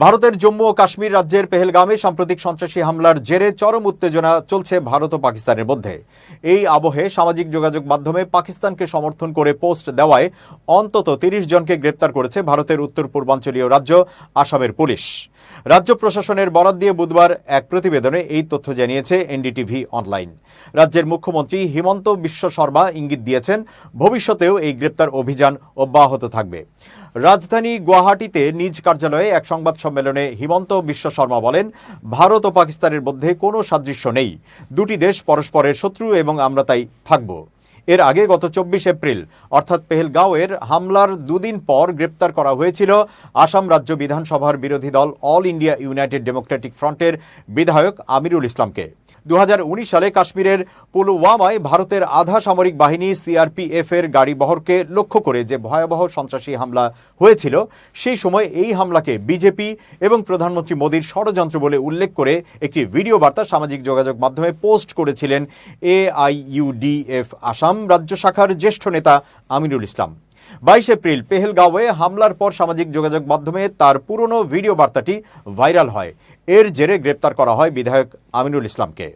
ভারতের জম্মু ও কাশ্মীর রাজ্যের পেহেলগামে সাম্প্রতিক সন্ত্রাসী হামলার জেরে চরম উত্তেজনা চলছে ভারত ও পাকিস্তানের মধ্যে। এই আবহে সামাজিক যোগাযোগ মাধ্যমে পাকিস্তানকে সমর্থন করে পোস্ট দেওয়ায় অন্তত ৩০ জনকে গ্রেপ্তার করেছে ভারতের উত্তর পূর্বাঞ্চলীয় রাজ্য আসামের পুলিশ। রাজ্য প্রশাসনের বরাত দিয়ে বুধবার এক প্রতিবেদনে এই তথ্য জানিয়েছে এনডিটিভি অনলাইন। রাজ্যের মুখ্যমন্ত্রী হিমন্ত বিশ্ব শর্মা ইঙ্গিত দিয়েছেন, ভবিষ্যতেও এই গ্রেপ্তার অভিযান অব্যাহত থাকবে। রাজধানী গুয়াহাটিতে নিজ কার্যালয়ে এক সংবাদ সম্মেলনে হিমন্ত বিশ্ব শর্মা বলেন, ভারত ও পাকিস্তানের মধ্যে কোনো সাদৃশ্য নেই। দুটি দেশ পরস্পরের শত্রু এবং আমরা তাই থাকব। এর আগে গত ২৪ এপ্রিল অর্থাৎ পেহেলগাঁওয়ের হামলার দুদিন পর গ্রেপ্তার করা হয়েছিল আসাম রাজ্য বিধানসভার বিরোধী দল অল ইন্ডিয়া ইউনাইটেড ডেমোক্রেটিক ফ্রন্টের বিধায়ক আমিরুল ইসলামকে। ২০১৯ সালে কাশ্মীরের পুলওয়ামায় ভারতের আধা সামরিক বাহিনী সিআরপিএফ এর গাড়িবহরকে লক্ষ্য করে যে ভয়াবহ সন্ত্রাসী হামলা হয়েছিল, সেই সময় এই হামলাকে বিজেপি এবং প্রধানমন্ত্রী মোদীর ষড়যন্ত্র বলে উল্লেখ করে একটি ভিডিও বার্তা সামাজিক যোগাযোগ মাধ্যমে পোস্ট করেছিলেন AIUDF আসাম রাজ্য শাখার জ্যেষ্ঠ নেতা আমিনুল ইসলাম। ২২ এপ্রিল পেহেলগাঁওয়ে হামলার পর সামাজিক যোগাযোগ মাধ্যমে তার পুরনো ভিডিও বার্তাটি ভাইরাল হয়। এর জেরে গ্রেপ্তার করা হয় বিধায়ক আমিনুল ইসলামকে।